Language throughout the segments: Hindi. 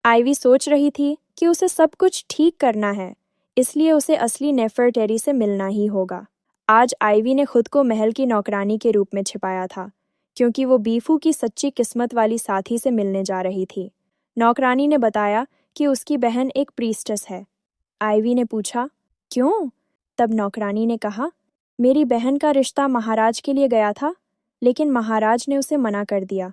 आइवी सोच रही थी कि उसे सब कुछ ठीक करना है, इसलिए उसे असली नेफरटेरी से मिलना ही होगा। आज आइवी ने खुद को महल की नौकरानी के रूप में छिपाया था, क्योंकि वो बीफू की सच्ची किस्मत वाली साथी से मिलने जा रही थी। नौकरानी ने बताया कि उसकी बहन एक प्रीस्टेस है। आइवी ने पूछा, क्यों? तब नौकरानी ने कहा, मेरी बहन का रिश्ता महाराज के लिए गया था, लेकिन महाराज ने उसे मना कर दिया।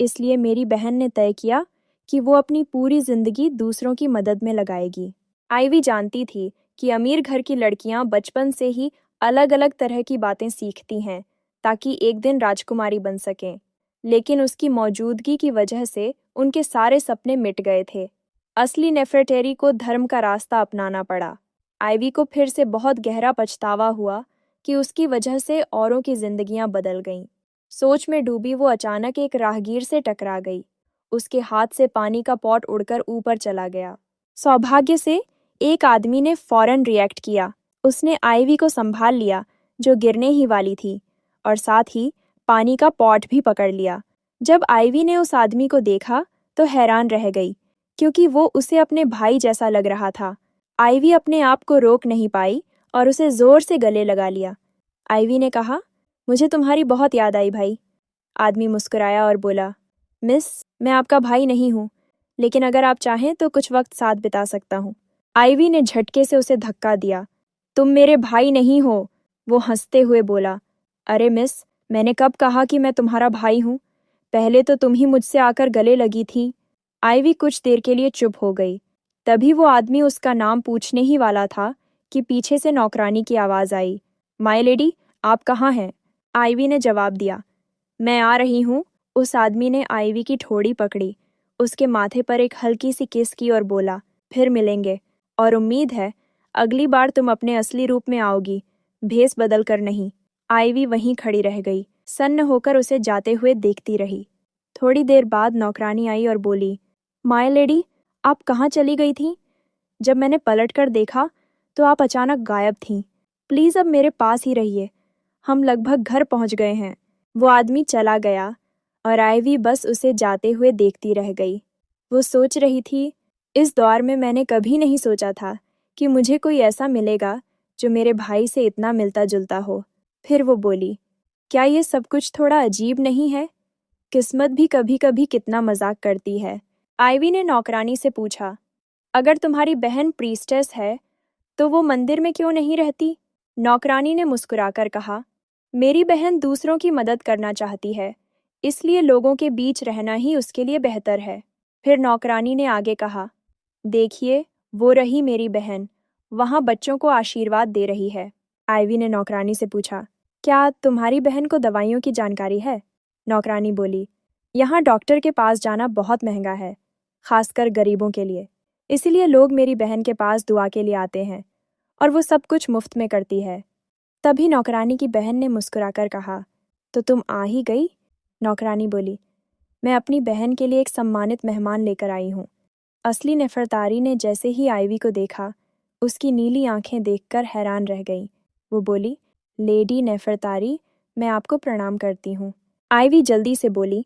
इसलिए मेरी बहन ने तय किया कि वो अपनी पूरी जिंदगी दूसरों की मदद में लगाएगी। आइवी जानती थी कि अमीर घर की लड़कियां बचपन से ही अलग अलग तरह की बातें सीखती हैं ताकि एक दिन राजकुमारी बन सकें, लेकिन उसकी मौजूदगी की वजह से उनके सारे सपने मिट गए थे। असली नेफरेटेरी को धर्म का रास्ता अपनाना पड़ा। आइवी को फिर से बहुत गहरा पछतावा हुआ कि उसकी वजह से औरों की जिंदगियां बदल गईं। सोच में डूबी वो अचानक एक राहगीर से टकरा गई। उसके हाथ से पानी का पॉट उड़कर ऊपर चला गया। सौभाग्य से एक आदमी ने फौरन रिएक्ट किया। उसने आइवी को संभाल लिया, जो गिरने ही वाली थी, और साथ ही पानी का पॉट भी पकड़ लिया। जब आइवी ने उस आदमी को देखा तो हैरान रह गई, क्योंकि वो उसे अपने भाई जैसा लग रहा था। आइवी अपने आप को रोक नहीं पाई और उसे जोर से गले लगा लिया। आइवी ने कहा, मुझे तुम्हारी बहुत याद आई भाई। आदमी मुस्कुराया और बोला, मिस, मैं आपका भाई नहीं हूँ, लेकिन अगर आप चाहें तो कुछ वक्त साथ बिता सकता हूँ। आइवी ने झटके से उसे धक्का दिया। तुम मेरे भाई नहीं हो, वो हंसते हुए बोला। अरे मिस, मैंने कब कहा कि मैं तुम्हारा भाई हूँ? पहले तो तुम ही मुझसे आकर गले लगी थी। आइवी कुछ देर के लिए चुप हो गई। तभी वो आदमी उसका नाम पूछने ही वाला था कि पीछे से नौकरानी की आवाज़ आई, माय लेडी, आप कहाँ हैं? आइवी ने जवाब दिया, मैं आ रही हूँ। उस आदमी ने आइवी की ठोड़ी पकड़ी, उसके माथे पर एक हल्की सी किस की और बोला, फिर मिलेंगे, और उम्मीद है अगली बार तुम अपने असली रूप में आओगी, भेस बदल कर नहीं। आइवी वहीं खड़ी रह गई, सन्न होकर उसे जाते हुए देखती रही। थोड़ी देर बाद नौकरानी आई और बोली, माय लेडी, आप कहाँ चली गई थी? जब मैंने पलट कर देखा तो आप अचानक गायब थीं। प्लीज़ अब मेरे पास ही रहिए, हम लगभग घर पहुंच गए हैं। वो आदमी चला गया और आइवी बस उसे जाते हुए देखती रह गई। वो सोच रही थी, इस दौर में मैंने कभी नहीं सोचा था कि मुझे कोई ऐसा मिलेगा जो मेरे भाई से इतना मिलता जुलता हो। फिर वो बोली, क्या ये सब कुछ थोड़ा अजीब नहीं है? किस्मत भी कभी कभी कितना मजाक करती है। आइवी ने नौकरानी से पूछा, अगर तुम्हारी बहन प्रीस्टेस है तो वो मंदिर में क्यों नहीं रहती? नौकरानी ने मुस्कुराकर कहा, मेरी बहन दूसरों की मदद करना चाहती है, इसलिए लोगों के बीच रहना ही उसके लिए बेहतर है। फिर नौकरानी ने आगे कहा, देखिए, वो रही मेरी बहन, वहाँ बच्चों को आशीर्वाद दे रही है। आइवी ने नौकरानी से पूछा, क्या तुम्हारी बहन को दवाइयों की जानकारी है? नौकरानी बोली, यहाँ डॉक्टर के पास जाना बहुत महंगा है, खासकर गरीबों के लिए। इसीलिए लोग मेरी बहन के पास दुआ के लिए आते हैं, और वो सब कुछ मुफ्त में करती है। तभी नौकरानी की बहन ने मुस्कुराकर कहा, तो तुम आ ही गई? नौकरानी बोली, मैं अपनी बहन के लिए एक सम्मानित मेहमान लेकर आई हूँ। असली नेफरतारी ने जैसे ही आइवी को देखा, उसकी नीली आंखें देखकर हैरान रह गई। वो बोली, लेडी नेफरतारी, मैं आपको प्रणाम करती हूँ। आइवी जल्दी से बोली,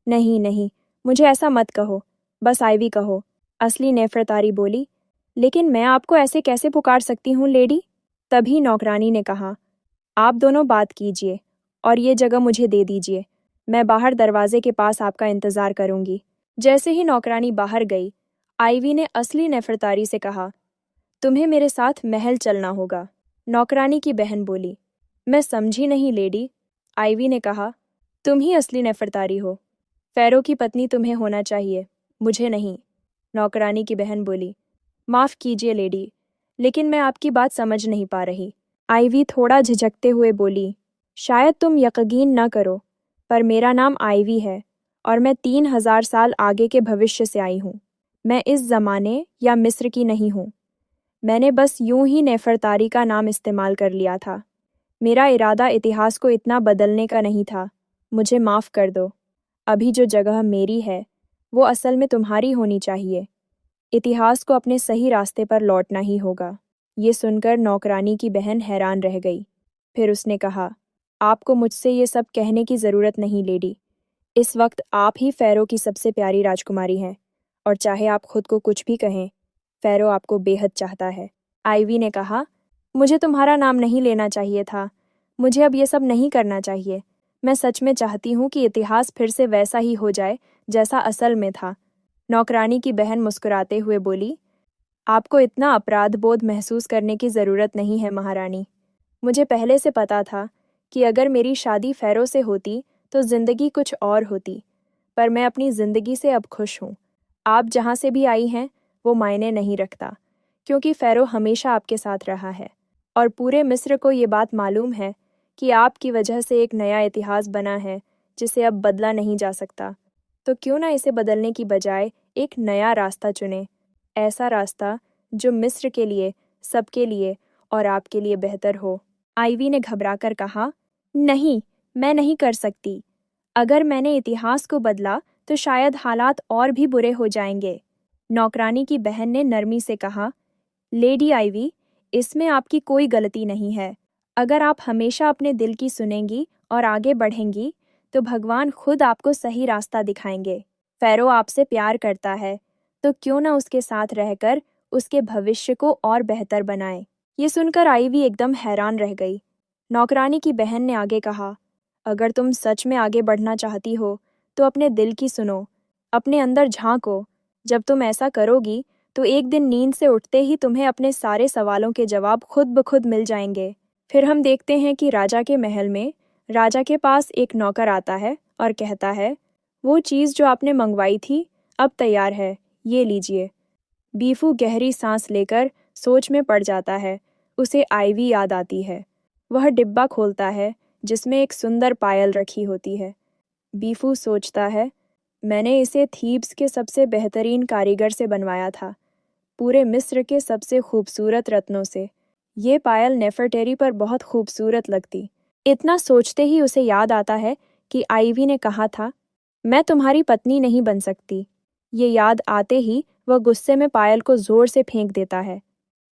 नहीं नहीं, मुझे ऐसा मत कहो, बस आइवी कहो। असली नेफरतारी बोली, लेकिन मैं आपको ऐसे कैसे पुकार सकती हूँ लेडी? तभी नौकरानी ने कहा, आप दोनों बात कीजिए और ये जगह मुझे दे दीजिए, मैं बाहर दरवाजे के पास आपका इंतजार करूंगी। जैसे ही नौकरानी बाहर गई, आइवी ने असली नेफरतारी से कहा, तुम्हें मेरे साथ महल चलना होगा। नौकरानी की बहन बोली, मैं समझी नहीं लेडी। आइवी ने कहा, तुम ही असली नेफरतारी हो, फ़ैरो की पत्नी तुम्हें होना चाहिए, मुझे नहीं। नौकरानी की बहन बोली, माफ़ कीजिए लेडी, लेकिन मैं आपकी बात समझ नहीं पा रही। आइवी थोड़ा झिझकते हुए बोली, शायद तुम यकीन न करो, पर मेरा नाम आइवी है और मैं 3000 साल आगे के भविष्य से आई हूँ। मैं इस ज़माने या मिस्र की नहीं हूँ। मैंने बस यूं ही नेफरतारी का नाम इस्तेमाल कर लिया था। मेरा इरादा इतिहास को इतना बदलने का नहीं था। मुझे माफ़ कर दो। अभी जो जगह मेरी है, वो असल में तुम्हारी होनी चाहिए। इतिहास को अपने सही रास्ते पर लौटना ही होगा। ये सुनकर नौकरानी की बहन हैरान रह गई। फिर उसने कहा, आपको मुझसे ये सब कहने की ज़रूरत नहीं लेडी। इस वक्त आप ही फ़ैरो की सबसे प्यारी राजकुमारी हैं और चाहे आप खुद को कुछ भी कहें, फ़ैरो आपको बेहद चाहता है। आइवी ने कहा, मुझे तुम्हारा नाम नहीं लेना चाहिए था। मुझे अब ये सब नहीं करना चाहिए। मैं सच में चाहती हूँ कि इतिहास फिर से वैसा ही हो जाए जैसा असल में था। नौकरानी की बहन मुस्कुराते हुए बोली, आपको इतना अपराध बोध महसूस करने की ज़रूरत नहीं है महारानी। मुझे पहले से पता था कि अगर मेरी शादी फ़ैरो से होती तो ज़िंदगी कुछ और होती, पर मैं अपनी ज़िंदगी से अब खुश हूँ। आप जहाँ से भी आई हैं वो मायने नहीं रखता, क्योंकि फ़ैरो हमेशा आपके साथ रहा है और पूरे मिस्र को ये बात मालूम है कि आपकी वजह से एक नया इतिहास बना है जिसे अब बदला नहीं जा सकता। तो क्यों ना इसे बदलने की बजाय एक नया रास्ता चुनें, ऐसा रास्ता जो मिस्र के लिए, सबके लिए और आपके लिए बेहतर हो। आइवी ने घबराकर कहा, नहीं, मैं नहीं कर सकती। अगर मैंने इतिहास को बदला तो शायद हालात और भी बुरे हो जाएंगे। नौकरानी की बहन ने नरमी से कहा, लेडी आइवी, इसमें आपकी कोई गलती नहीं है। अगर आप हमेशा अपने दिल की सुनेंगी और आगे बढ़ेंगी तो भगवान खुद आपको सही रास्ता दिखाएंगे। फ़ैरो आपसे प्यार करता है, तो क्यों ना उसके साथ रहकर उसके भविष्य को और बेहतर बनाए। ये सुनकर आइवी एकदम हैरान रह गई। नौकरानी की बहन ने आगे कहा, अगर तुम सच में आगे बढ़ना चाहती हो तो अपने दिल की सुनो, अपने अंदर झांको। जब तुम ऐसा करोगी तो एक दिन नींद से उठते ही तुम्हें अपने सारे सवालों के जवाब खुद ब खुद मिल जाएंगे। फिर हम देखते हैं कि राजा के महल में राजा के पास एक नौकर आता है और कहता है, वो चीज़ जो आपने मंगवाई थी अब तैयार है, ये लीजिए। बीफू गहरी सांस लेकर सोच में पड़ जाता है। उसे आइवी याद आती है। वह डिब्बा खोलता है जिसमें एक सुंदर पायल रखी होती है। बीफू सोचता है, मैंने इसे थीब्स के सबसे बेहतरीन कारीगर से बनवाया था, पूरे मिस्र के सबसे खूबसूरत रत्नों से। ये पायल नेफरटेरी पर बहुत खूबसूरत लगती। इतना सोचते ही उसे याद आता है कि आइवी ने कहा था, मैं तुम्हारी पत्नी नहीं बन सकती। ये याद आते ही वह गुस्से में पायल को जोर से फेंक देता है।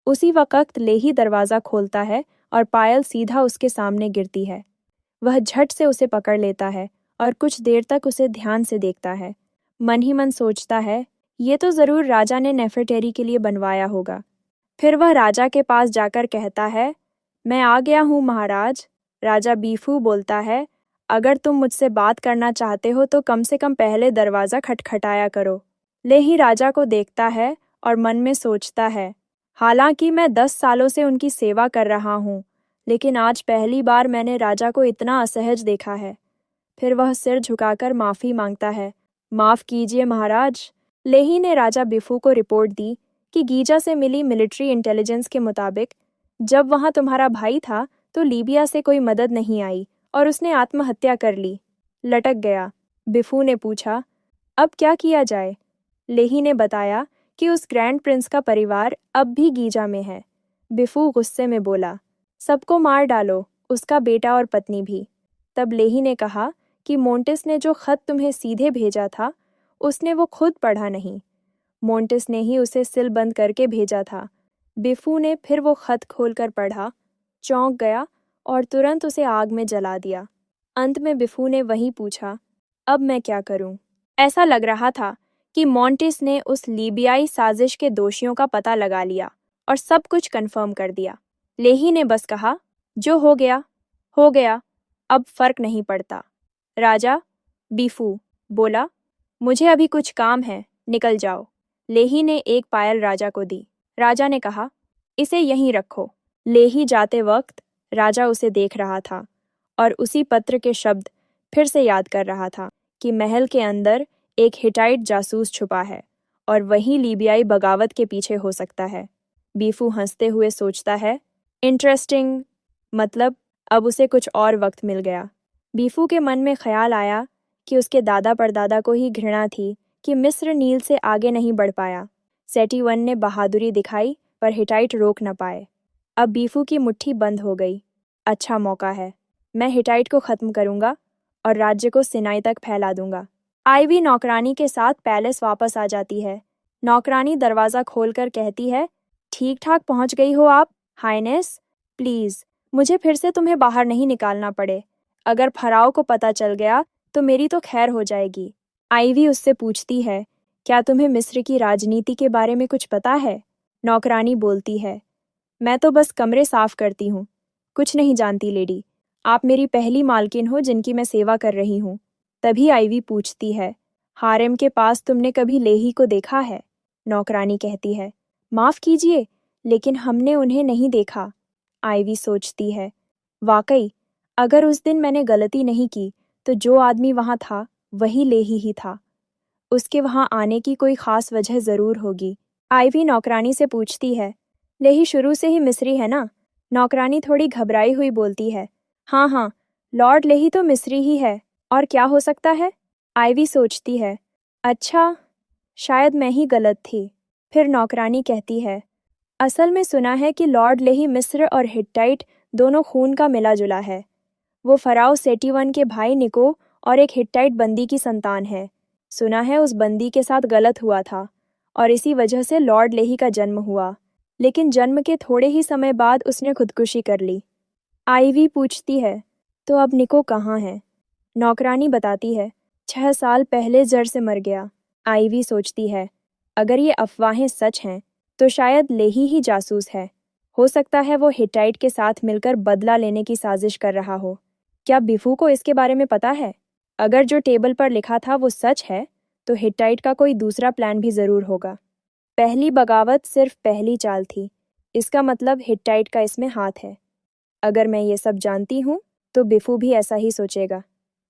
उसी वक्त लेही दरवाज़ा खोलता है और पायल सीधा उसके सामने गिरती है। वह झट से उसे पकड़ लेता है और कुछ देर तक उसे ध्यान से देखता है। मन ही मन सोचता है, ये तो ज़रूर राजा ने नेफरटेरी के लिए बनवाया होगा। फिर वह राजा के पास जाकर कहता है, मैं आ गया हूँ महाराज। राजा बीफू बोलता है, अगर तुम मुझसे बात करना चाहते हो तो कम से कम पहले दरवाज़ा खटखटाया करो। लेही राजा को देखता है और मन में सोचता है, हालांकि मैं 10 सालों से उनकी सेवा कर रहा हूँ, लेकिन आज पहली बार मैंने राजा को इतना असहज देखा है। फिर वह सिर झुकाकर माफ़ी मांगता है, माफ़ कीजिए महाराज। लेही ने राजा बिफू को रिपोर्ट दी कि गीजा से मिली मिलिट्री इंटेलिजेंस के मुताबिक जब वहाँ तुम्हारा भाई था तो लीबिया से कोई मदद नहीं आई और उसने आत्महत्या कर ली। लटक गया। बिफू ने पूछा, अब क्या किया जाए? लेही ने बताया कि उस ग्रैंड प्रिंस का परिवार अब भी गीजा में है। बिफू गुस्से में बोला, सबको मार डालो, उसका बेटा और पत्नी भी। तब लेही ने कहा कि मोंटिस ने जो खत तुम्हें सीधे भेजा था उसने वो खुद पढ़ा नहीं, मोंटिस ने ही उसे सिल बंद करके भेजा था। बिफू ने फिर वो खत खोलकर पढ़ा, चौंक गया और तुरंत उसे आग में जला दिया। अंत में बिफू ने वही पूछा, अब मैं क्या करूं? ऐसा लग रहा था कि मोंटिस ने उस लीबियाई साजिश के दोषियों का पता लगा लिया और सब कुछ कंफर्म कर दिया। लेही ने बस कहा, जो हो गया, अब फर्क नहीं पड़ता। राजा, बीफू बोला, मुझे अभी कुछ काम है, निकल जाओ। लेही ने एक पायल राजा को दी। राजा ने कहा, इसे यहीं रखो। लेही जाते वक्त राजा उसे देख रहा था और उसी पत्र के शब्द फिर से याद कर रहा था कि महल के अंदर एक हिटाइट जासूस छुपा है और वही लीबियाई बगावत के पीछे हो सकता है। बीफू हंसते हुए सोचता है, इंटरेस्टिंग, मतलब अब उसे कुछ और वक्त मिल गया। बीफू के मन में ख्याल आया कि उसके दादा परदादा को ही घृणा थी कि मिस्र नील से आगे नहीं बढ़ पाया। सेटी वन ने बहादुरी दिखाई पर हिटाइट रोक न पाए। अब बीफू की मुट्ठी बंद हो गई। अच्छा मौका है, मैं हिटाइट को ख़त्म करूंगा और राज्य को सिनाई तक फैला दूंगा। आइवी नौकरानी के साथ पैलेस वापस आ जाती है। नौकरानी दरवाज़ा खोलकर कहती है, ठीक ठाक पहुंच गई हो आप, हाइनेस। प्लीज़ मुझे फिर से तुम्हें बाहर नहीं निकालना पड़े। अगर फराओ को पता चल गया तो मेरी तो खैर हो जाएगी। आइवी उससे पूछती है क्या तुम्हें मिस्र की राजनीति के बारे में कुछ पता है? नौकरानी बोलती है। मैं तो बस कमरे साफ करती हूँ। कुछ नहीं जानती लेडी। आप मेरी पहली मालकिन हो जिनकी मैं सेवा कर रही हूँ। तभी आइवी पूछती है, हारेम के पास तुमने कभी लेही को देखा है? नौकरानी कहती है, माफ कीजिए, लेकिन हमने उन्हें नहीं देखा। आइवी सोचती है, वाकई, अगर उस दिन मैंने गलती नहीं की तो जो आदमी वहां था वही लेही ही था। उसके वहां आने की कोई खास वजह जरूर होगी। आइवी नौकरानी से पूछती है, लेही शुरू से ही मिस्री है ना? नौकरानी थोड़ी घबराई हुई बोलती है, हाँ हाँ, लॉर्ड लेही तो मिस्री ही है, और क्या हो सकता है? आइवी सोचती है, अच्छा, शायद मैं ही गलत थी। फिर नौकरानी कहती है, असल में सुना है कि लॉर्ड लेही मिस्र और हिट्टाइट दोनों खून का मिला जुला है। वो फराओ सेटी I के भाई निको और एक हिट्टाइट बंदी की संतान है। सुना है उस बंदी के साथ गलत हुआ था और इसी वजह से लॉर्ड लेही का जन्म हुआ, लेकिन जन्म के थोड़े ही समय बाद उसने खुदकुशी कर ली। आइवी पूछती है, तो अब निको कहाँ है? नौकरानी बताती है, 6 साल पहले जर से मर गया। आइवी सोचती है, अगर ये अफवाहें सच हैं तो शायद लेही ही जासूस है। हो सकता है वो हिट्टाइट के साथ मिलकर बदला लेने की साजिश कर रहा हो। क्या बिफू को इसके बारे में पता है? अगर जो टेबल पर लिखा था वो सच है तो हिट्टाइट का कोई दूसरा प्लान भी जरूर होगा। पहली बगावत सिर्फ पहली चाल थी, इसका मतलब हिट्टाइट का इसमें हाथ है। अगर मैं ये सब जानती हूँ तो बिफू भी ऐसा ही सोचेगा,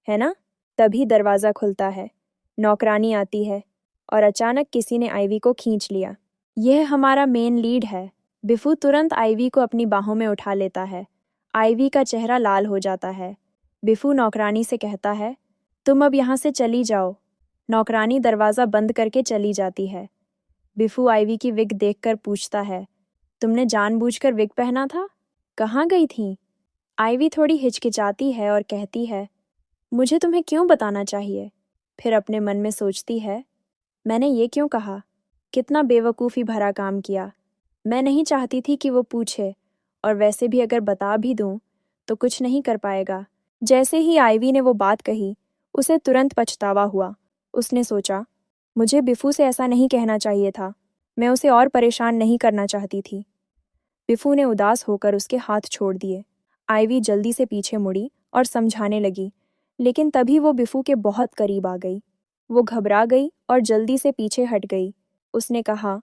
है ना? तभी दरवाज़ा खुलता है। नौकरानी आती है और अचानक किसी ने आइवी को खींच लिया। यह हमारा मेन लीड है। बिफू तुरंत आइवी को अपनी बाहों में उठा लेता है। आइवी का चेहरा लाल हो जाता है। बिफू नौकरानी से कहता है, तुम अब यहाँ से चली जाओ। नौकरानी दरवाज़ा बंद करके चली जाती है। बिफू आइवी की विग देखकर पूछता है, तुमने जानबूझकर विग पहना था? कहाँ गई थी? आइवी थोड़ी हिचकिचाती है और कहती है, मुझे तुम्हें क्यों बताना चाहिए? फिर अपने मन में सोचती है, मैंने ये क्यों कहा? कितना बेवकूफ़ी भरा काम किया। मैं नहीं चाहती थी कि वो पूछे, और वैसे भी अगर बता भी दूं तो कुछ नहीं कर पाएगा। जैसे ही आइवी ने वो बात कही, उसे तुरंत पछतावा हुआ। उसने सोचा, मुझे बिफू से ऐसा नहीं कहना चाहिए था। मैं उसे और परेशान नहीं करना चाहती थी। बिफू ने उदास होकर उसके हाथ छोड़ दिए। आइवी जल्दी से पीछे मुड़ी और समझाने लगी, लेकिन तभी वो बिफू के बहुत करीब आ गई। वो घबरा गई और जल्दी से पीछे हट गई। उसने कहा,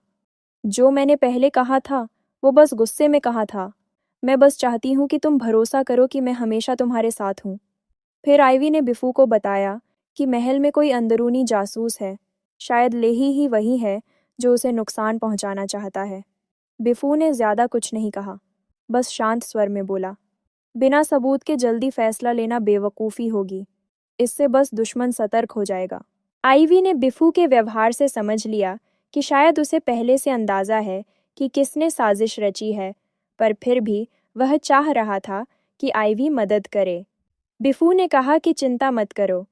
जो मैंने पहले कहा था वो बस गुस्से में कहा था। मैं बस चाहती हूँ कि तुम भरोसा करो कि मैं हमेशा तुम्हारे साथ हूँ। फिर आइवी ने बिफू को बताया कि महल में कोई अंदरूनी जासूस है। शायद लेही ही वही है जो उसे नुकसान पहुंचाना चाहता है। बिफू ने ज्यादा कुछ नहीं कहा, बस शांत स्वर में बोला, बिना सबूत के जल्दी फैसला लेना बेवकूफ़ी होगी। इससे बस दुश्मन सतर्क हो जाएगा। आइवी ने बिफू के व्यवहार से समझ लिया कि शायद उसे पहले से अंदाजा है कि किसने साजिश रची है, पर फिर भी वह चाह रहा था कि आइवी मदद करे। बिफू ने कहा कि चिंता मत करो,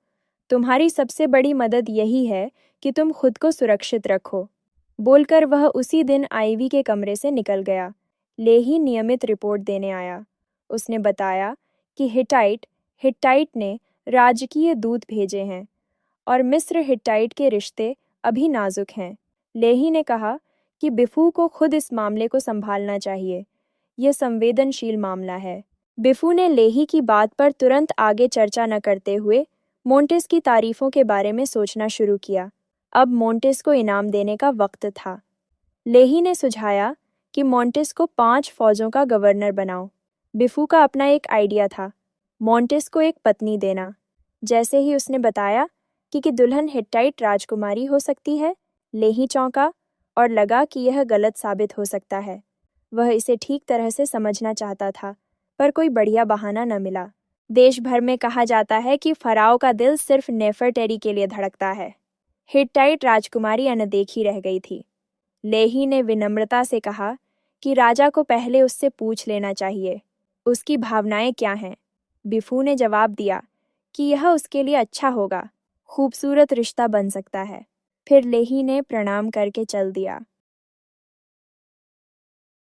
तुम्हारी सबसे बड़ी मदद यही है कि तुम खुद को सुरक्षित रखो। बोलकर वह उसी दिन आइवी के कमरे से निकल गया। लेही नियमित रिपोर्ट देने आया। उसने बताया कि हिट्टाइट ने राजकीय दूत भेजे हैं और मिस्र हिट्टाइट के रिश्ते अभी नाजुक हैं। लेही ने कहा कि बिफू को खुद इस मामले को संभालना चाहिए। यह संवेदनशील मामला है। बिफू ने लेही की बात पर तुरंत आगे चर्चा न करते हुए मोंटेस की तारीफों के बारे में सोचना शुरू किया। अब मोंटेस को इनाम देने का वक्त था। लेही ने सुझाया कि मोंटेस को 5 फौजों का गवर्नर बनाओ। बिफू का अपना एक आइडिया था, मोंटेस को एक पत्नी देना। जैसे ही उसने बताया कि दुल्हन हिट्टाइट राजकुमारी हो सकती है, लेही चौंका और लगा कि यह गलत साबित हो सकता है। वह इसे ठीक तरह से समझना चाहता था, पर कोई बढ़िया बहाना न मिला। देश भर में कहा जाता है कि फराओ का दिल सिर्फ नेफरटेरी के लिए धड़कता है। हिट्टाइट राजकुमारी अनदेखी रह गई थी। लेही ने विनम्रता से कहा कि राजा को पहले उससे पूछ लेना चाहिए, उसकी भावनाएं क्या हैं। बिफू ने जवाब दिया कि यह उसके लिए अच्छा होगा, खूबसूरत रिश्ता बन सकता है। फिर लेही ने प्रणाम करके चल दिया।